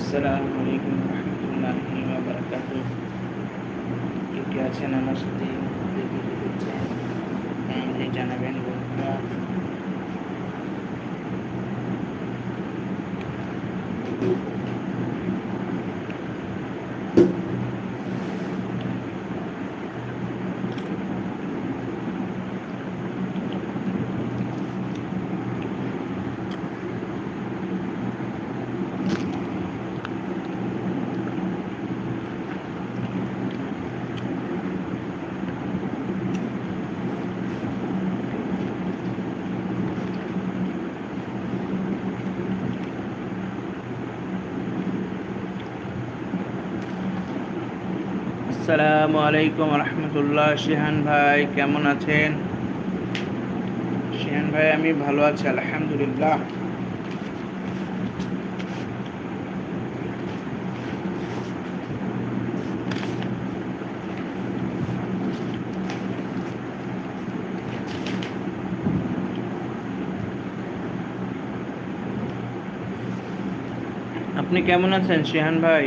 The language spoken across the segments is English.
আসসালামু আলাইকুম রহমতুল্লাহি ওয়া বারাকাতুহু। কে আছেন আমার সাথে এই মুহূর্তে ভিডিও দেখছেন, কাইন্ডলি জানাবেন বন্ধুরা। আসসালামু আলাইকুম রহমতুল্লাহ। শিহান ভাই কেমন আছেন? শিহান ভাই আমি ভালো আছি আলহামদুলিল্লাহ। আপনি কেমন আছেন শিহান ভাই?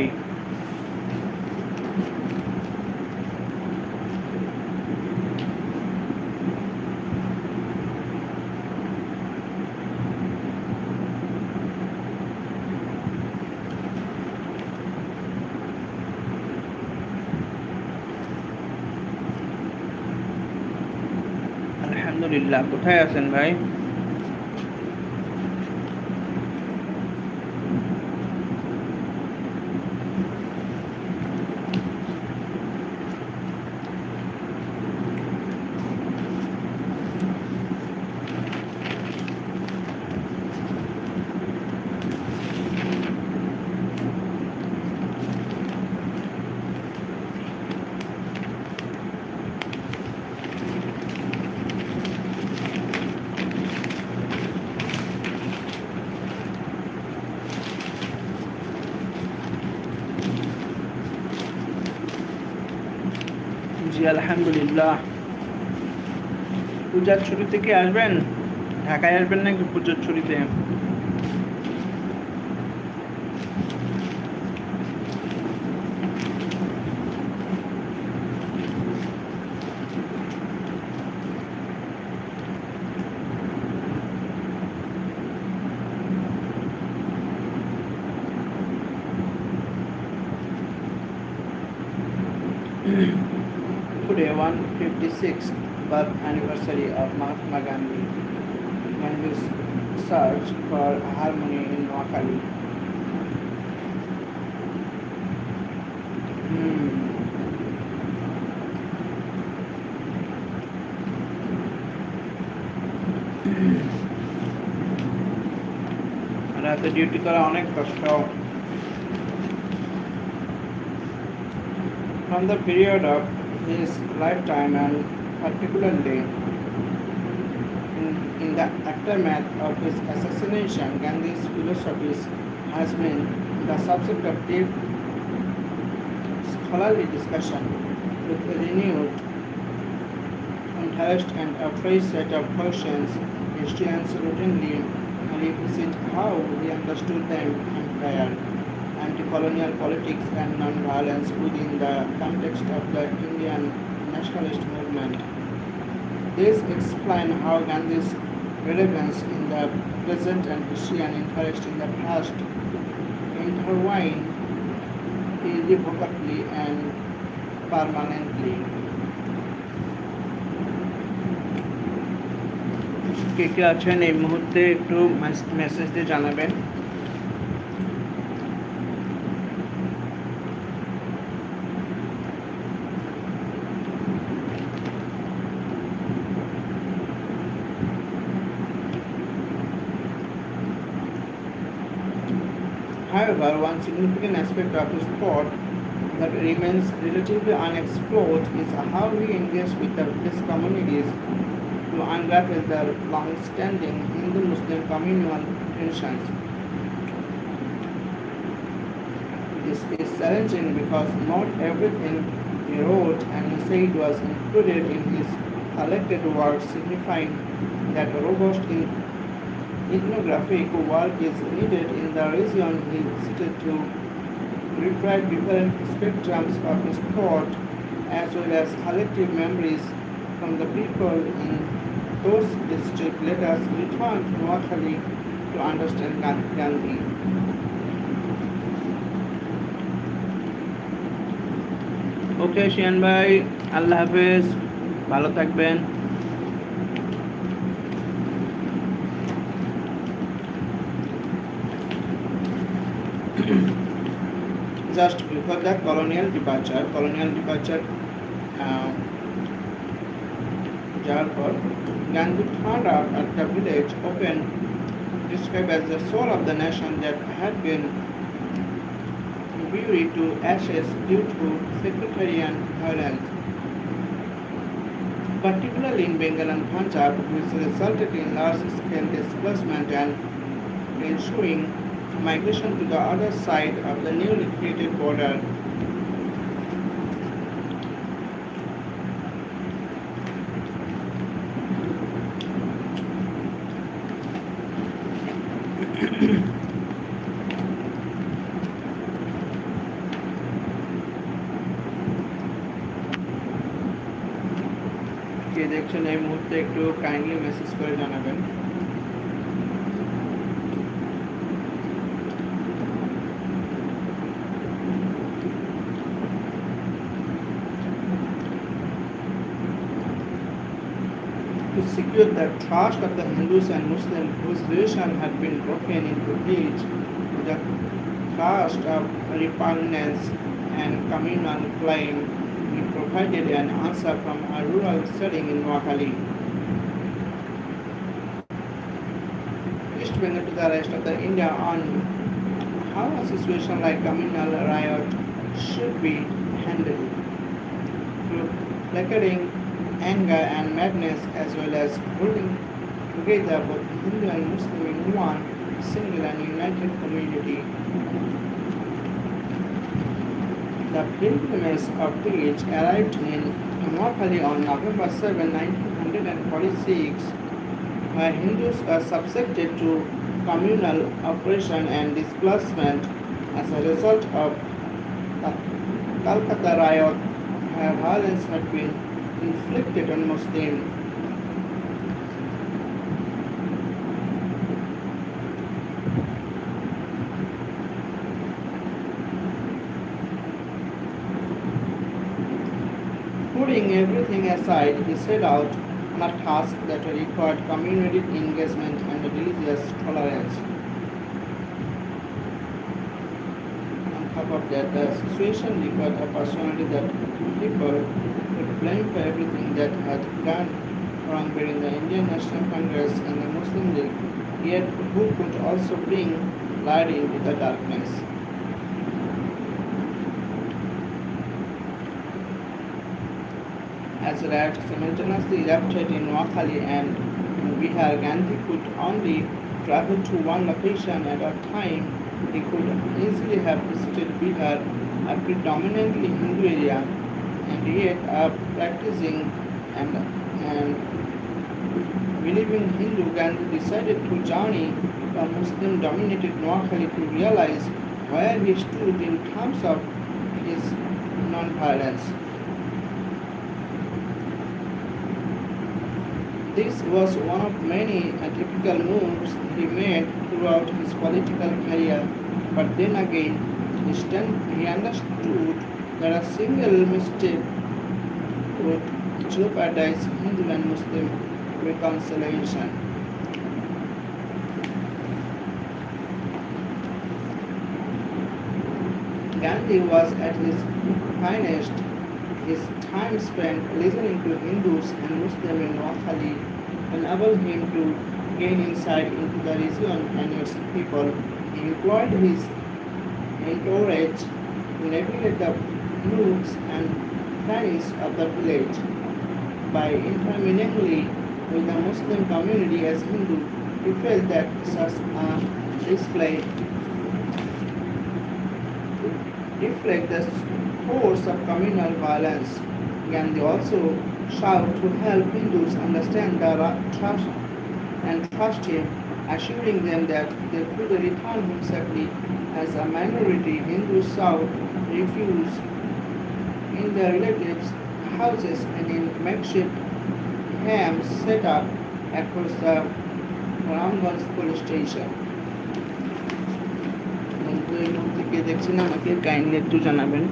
আলহামদুলিল্লাহ। কোথায় আছেন ভাই? জি আলহামদুলিল্লাহ। পূজার ছুটিতে কি আসবেন? ঢাকায় আসবেন নাকি পূজার ছুটিতে? Today, 156th birth anniversary of Mahatma Gandhi. Gandhi's search for harmony in Noakhali. রাতে ডিউটি করা অনেক কষ্ট। From the period of his lifetime and particularly in the aftermath of his assassination, Gandhi's philosophy has been the subject of deep scholarly discussion with renewed interest and a fresh set of questions. Historians routinely revisit how he understood the empire, anti-colonial politics and non-violence within the context of the Indian nationalist movement. This explains how Gandhi's relevance in the present and history and interest in the past intertwine irrevocably and permanently. কে আছেন এই মুহূর্তে একটু message দিয়ে জানাবেন। However, one significant aspect of his thought that remains relatively unexplored is how he engaged with the Buddhist communities to unravel their long-standing Hindu-Muslim communal tensions. This is challenging because not everything he wrote and he said was included in his collected works, signifying that a robust ethnographic work is needed in the region he visited to retrieve different spectrums of his thought as well as collective memories from the people in those districts. Let us return to Noakhali to understand Gandhi. Okay Xi'an ভাই, আল্লাহ হাফেজ, ভালো থাকবেন। Just before the colonial departure uh, যাওয়ার পর Gandhi turned up at the village open, described as the soul of the nation that had been buried to ashes due to sectarian violence, particularly in Bengal and Punjab, which resulted in large-scale displacement and ensuing migration to the other side of the newly created border. কে দেখছেন এই মুহূর্তে একটু kindly message করে জানাবেন। To secure the trust of the Hindus and Muslims whose relation had been broken into age, the trust of repugnance and communal claim, he provided an answer from a rural setting in Noakhali, East Bengal, to the rest of the India on how a situation like communal riot should be handled, through placarding anger and madness as well as holding together both Hindu and Muslim in one single and united community. The pilgrimage of which arrived in Noakhali on November 7, 1946, where Hindus were subjected to communal oppression and displacement as a result of the Calcutta riot, where violence had been inflicted on Muslims. Putting everything aside, he set out on a task that required community engagement and religious tolerance. On top of that, the situation required a personality that people could blame for everything that had gone wrong during the Indian National Congress and the Muslim League, yet who could also bring light into the darkness. As riots simultaneously erupted in Noakhali and in Bihar, Gandhi could only travel to one location at a time. He could easily have visited Bihar, a predominantly Hindu area, and yet a practicing and believing Hindu, Gandhi decided to journey to Muslim-dominated Noakhali to realize where he stood in terms of his non-violence. This was one of many typical moves he made throughout his political career, but then again, he understood that a single mistake would jeopardize Hindu and Muslim reconciliation. Gandhi was at his finest. His time spent listening to Hindus and Muslims in Noakhali enabled him to gain insight into the region and its people. He employed his entourage to navigate the nooks and crannies of the village. By intermingling with the Muslim community as Hindu, he felt that such a display reflect the force of communal violence. Gandhi also sought to help Hindus understand the trust him, assuring them that they could return him safely As a minority, Hindus sought refuge in their relatives' houses and in makeshift camps set up across the Ramganj police station. বন্ধু এই মুহূর্তে কে দেখছেন আমাকে kindly একটু জানাবেন।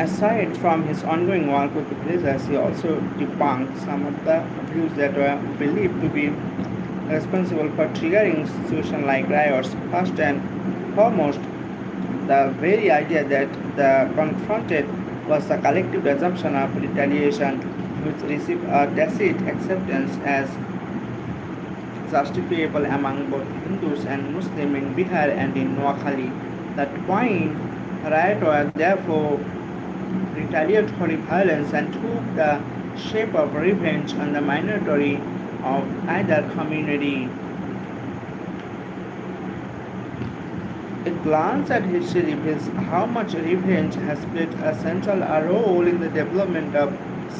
Aside from his ongoing work with the villagers, he also debunked some of the views that were believed to be responsible for triggering situations like riots. First and foremost, the very idea that the confronted was a collective assumption of retaliation, which received a tacit acceptance as justifiable among both Hindus and Muslims in Bihar and in Noakhali. That point, riot was therefore retaliatory violence and took the shape of revenge on the minority of either community. A glance at history reveals how much revenge has played a central role in the development of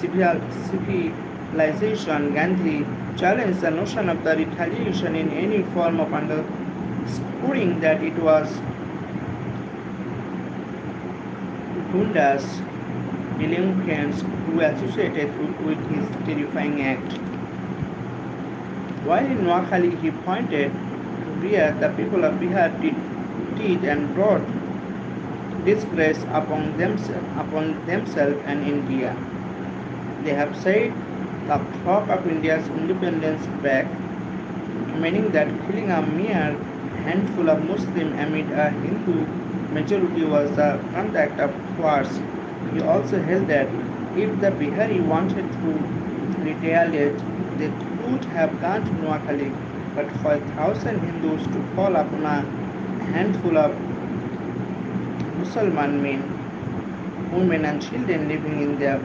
civilization. Gandhi challenged the notion of the retaliation in any form of underscoring that it was Gundas, delinquents who associated with his terrifying act. While in Noakhali he pointed to where the people of Bihar did and brought disgrace upon themselves and India. They have said the clock of India's independence back, meaning that killing a mere handful of Muslims amid a Hindu majority was the conduct of cowards. He also held that if the Bihari wanted to retaliate, they could have gone to Noakhali, but for 1,000 Hindus to fall upon a handful of Musalman men, women and children living in their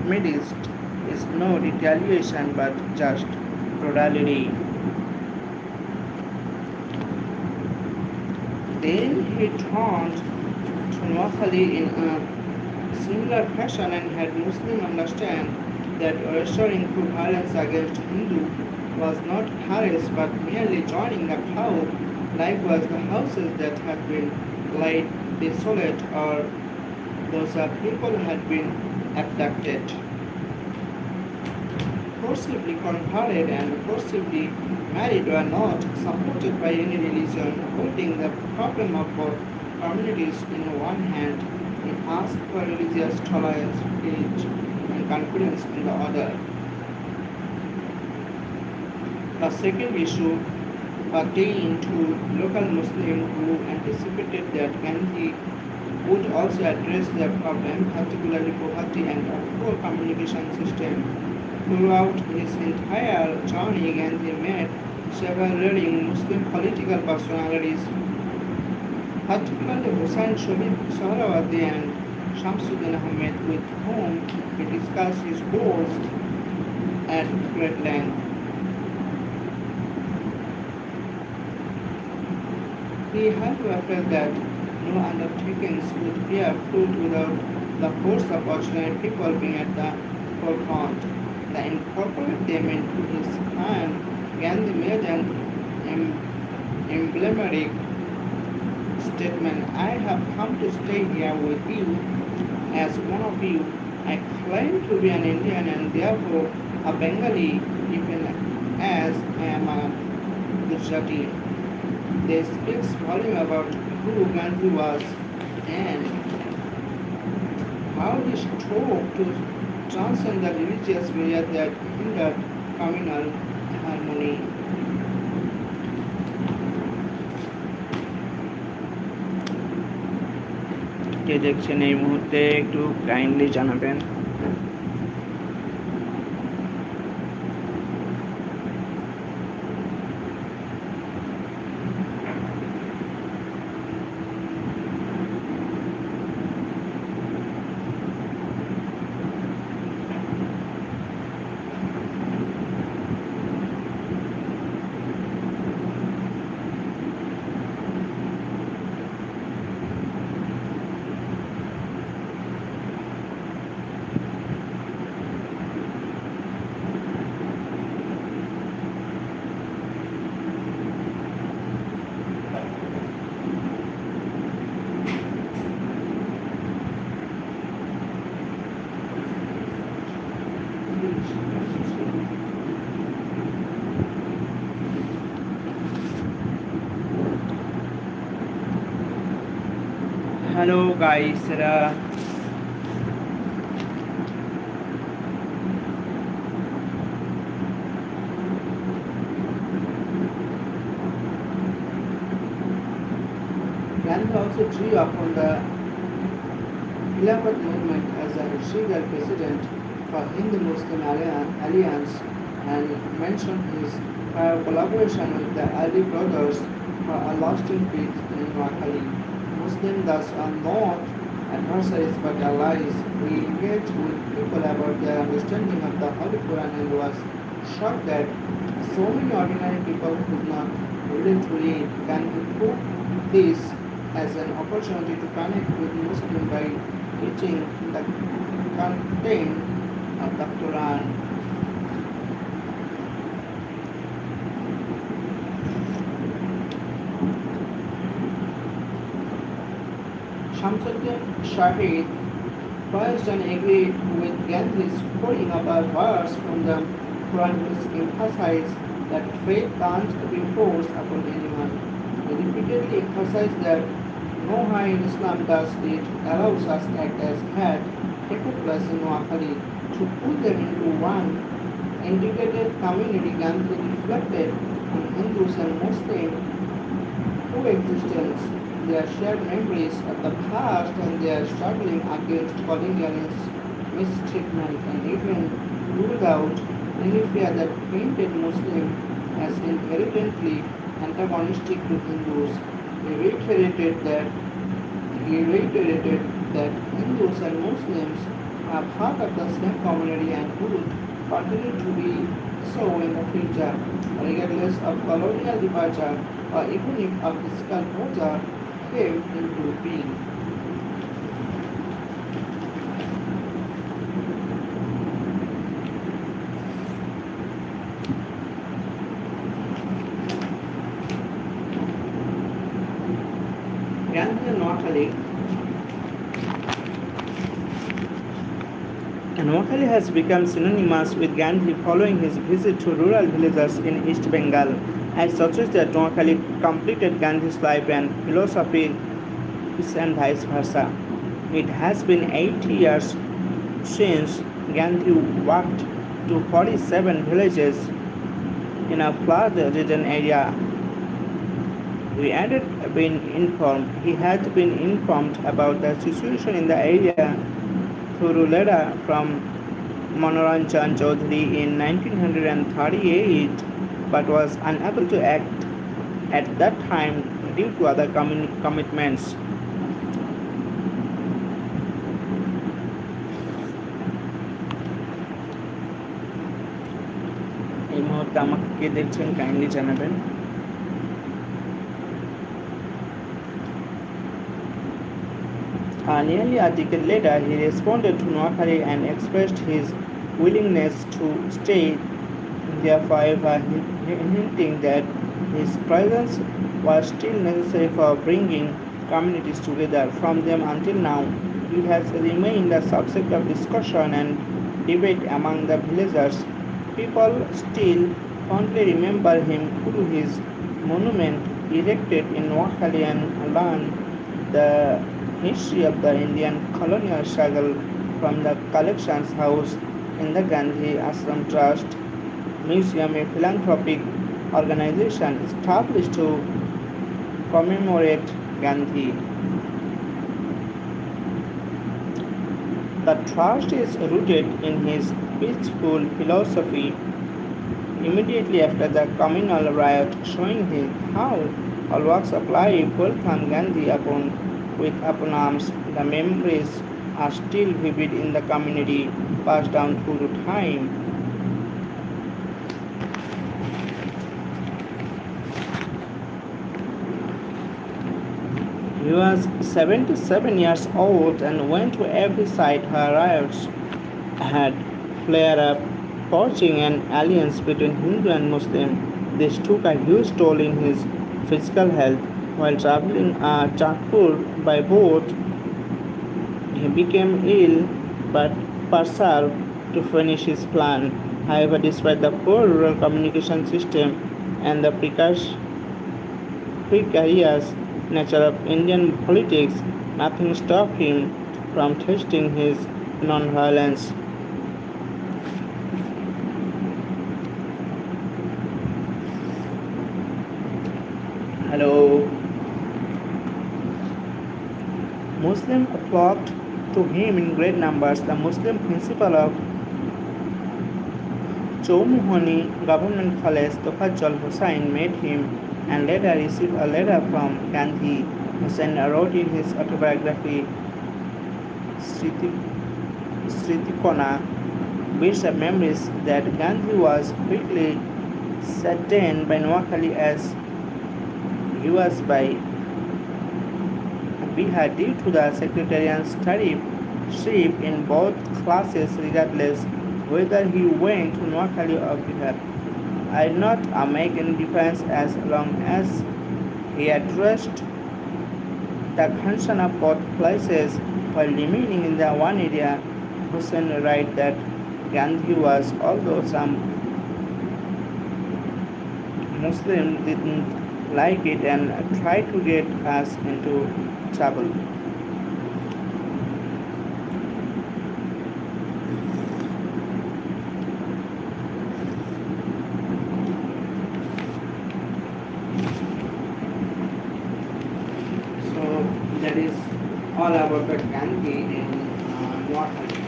midst is no retaliation but just brutality. Then he turned to Noakhali in a similar fashion and had Muslims understand that restoring to violence against Hindu was not courage but merely joining the crowd. Likewise, the houses that had been laid desolate or those people had been abducted, forcibly converted and forcibly married were not supported by any religion, holding the problem of both communities in one hand, it asked for religious tolerance, age, and confidence in the other. The second issue pertain to local Muslims who anticipated that Gandhi would also address the problem, particularly poverty and a poor communication system. Throughout his entire journey, Gandhi met several leading Muslim political personalities, particularly Hussain Shabib Sohrawardi and Shamsuddin Ahmed, with whom he discussed his goals at great length. He however felt that no undertakings would bear fruit without the force of ordinary people being at the forefront. To incorporate them into his plan, Gandhi made an emblematic statement: I have come to stay here with you as one of you. I claim to be an Indian and therefore a Bengali, even as I am a Gujarati. This speaks volume about who Gandhi was and how he strove to transcend the religious barrier that hindered communal harmony. কে দেখছেন এই মুহূর্তে একটু kindly জানাবেন। Hello guys, Gandhi also drew upon the Khilafat movement as a regal precedent for Hindu-Muslim alliance and mentioned his prior collaboration with the Ali brothers for a lasting peace in Noakhali. Muslims thus are not adversaries but allies. We engaged with people about their understanding of the Holy Quran and was shocked that so many ordinary people could not relate to it. Can we put this as an opportunity to connect with Muslims by teaching the content of the Quran? Shamsuddin Shahid praised and agreed with Gandhi's quoting of a verse from the Quran which emphasized that faith can't be forced upon anyone. He repeatedly emphasized that no harm in Islam does it allow such act as had taken place in Noakhali. To put them into one integrated community, Gandhi reflected on Hindus and Muslims coexistence, their shared memories of the past and their struggling against colonialist mistreatment, and even ruled out any fear that painted Muslims as inherently antagonistic to Hindus. He reiterated that Hindus and Muslims are part of the same community and would continue to be so in the future, regardless of colonial departure or even if a physical border came into being. Gandhi Noakhali has become synonymous with Gandhi following his visit to rural villages in East Bengal. I suggest that Noakhali completed Gandhi's life and philosophy and vice versa. It has been 80 years since Gandhi walked to 47 villages in a flood-ridden area We had been informed. He had been informed about the situation in the area through letter from Manoranjan Chaudhary in 1938, but was unable to act at that time due to other commitments. এই মুহূর্তে আমাকে কে দেখছেন kindly জানাবেন। Nearly a decade later, he responded to Noakhali and expressed his willingness to stay there forever, hinting that his presence was still necessary for bringing communities together. From then until now, he has remained a subject of discussion and debate among the villagers. People still fondly remember him through his monument erected in Noakhali and learn the history of the Indian colonial struggle from the collections housed in the Gandhi Ashram Trust Museum, a philanthropic organization established to commemorate Gandhi. The trust is rooted in his peaceful philosophy. Immediately after the communal riot, showing him how all walks of life welcomed Gandhi with open arms, the memories are still vivid in the community, passed down through time. He was 77 years old and went to every site where riots had flared up, forging an alliance between Hindu and Muslim. This took a huge toll in his physical health. While traveling Jodhpur by boat, he became ill but persevered to finish his plan. However, despite the poor rural communication system and the precarious nature of Indian politics, nothing stopped him from testing his non-violence. Hello. Muslims flocked to him in great numbers. The Muslim principal of Chowmuhani Government College, Tofazjal Hussain, met him and later received a letter from Gandhi. Hussain wrote in his autobiography, Sritikona, bits of memories that Gandhi was quickly saddened by Noakhali as he was by Bihar due to the sectarian strife in both classes regardless whether he went to Noakhali or Bihar. I did not make any difference as long as he addressed the concern of both places while remaining in the one area. Hussain writes that Gandhi was, although some Muslims didn't like it and tried to get us into trouble. So that is all about the Gandhi in Noakhali.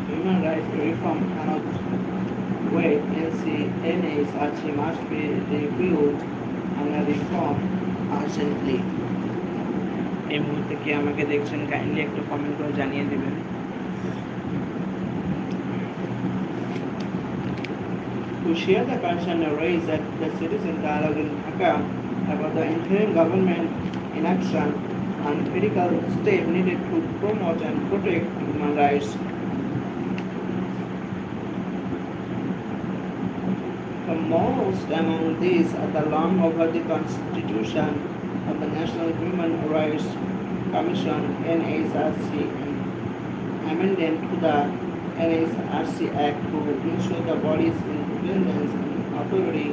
Human rights reform cannot wait. NA such must be reviewed and reformed urgently. এই মুহূর্তে কি আমাকে দেখছেন kindly একটু comment করে জানিয়ে দেবেন। We share the concern raised at the citizen dialogue in Dhaka about the interim government inaction and critical step needed to promote and protect human rights. The most among these are the long overdue constitution of the National Human Rights Commission (NHRC) and amendment to the NHRC Act to ensure the body's independence and authority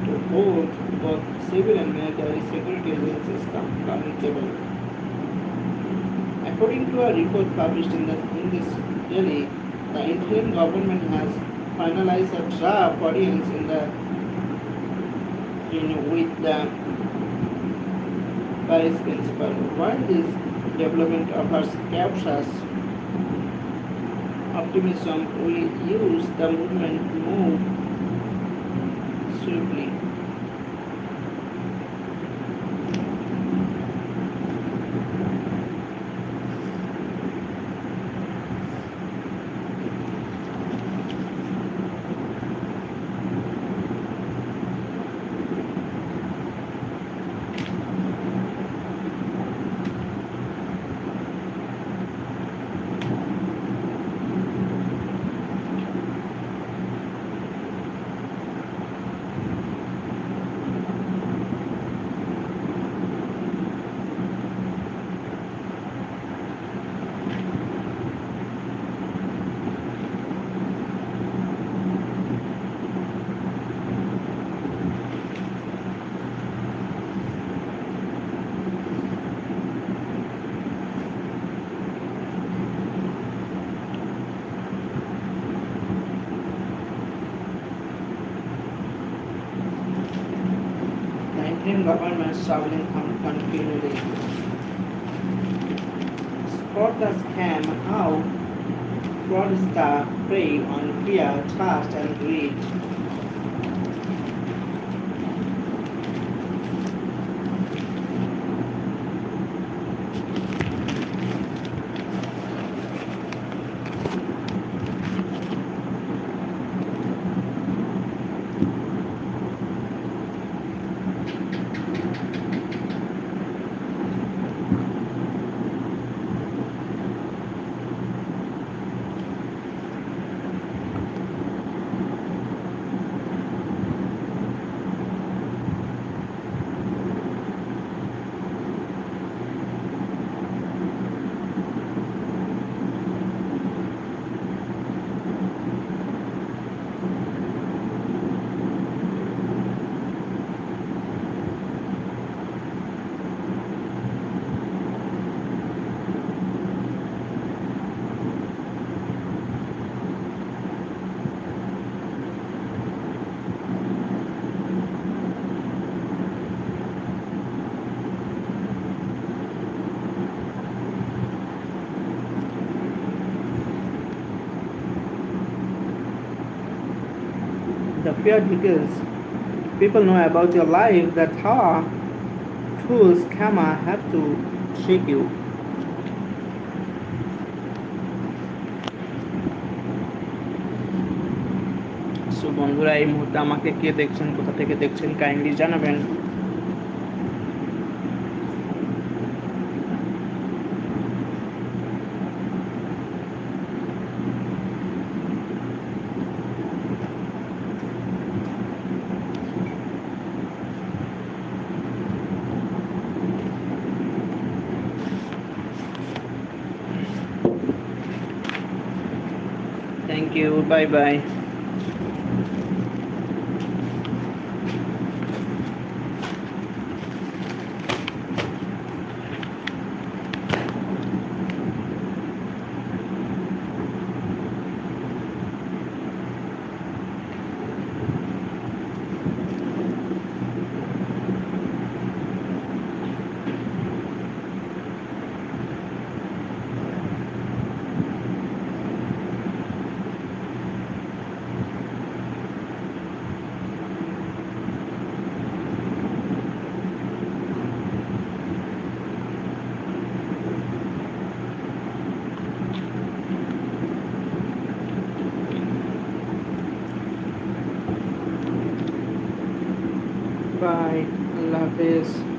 to hold both civil and military security agencies accountable. According to a report published in this Delhi, the interim government has finalized a draft audience with the Paris principle. While this development offers captures optimism, we use the movement to move swiftly. The interim government is traveling continually. Spot the scam how fraudsters prey on fear, trust, and greed. The fear because people know about your life that how tools scammer have to trick you. So বন্ধুরা এই মুহূর্তে আমাকে কে দেখছেন কোথা থেকে দেখছেন kindly জানাবেন thank you bye bye bye, আল্লাহ হাফেজ।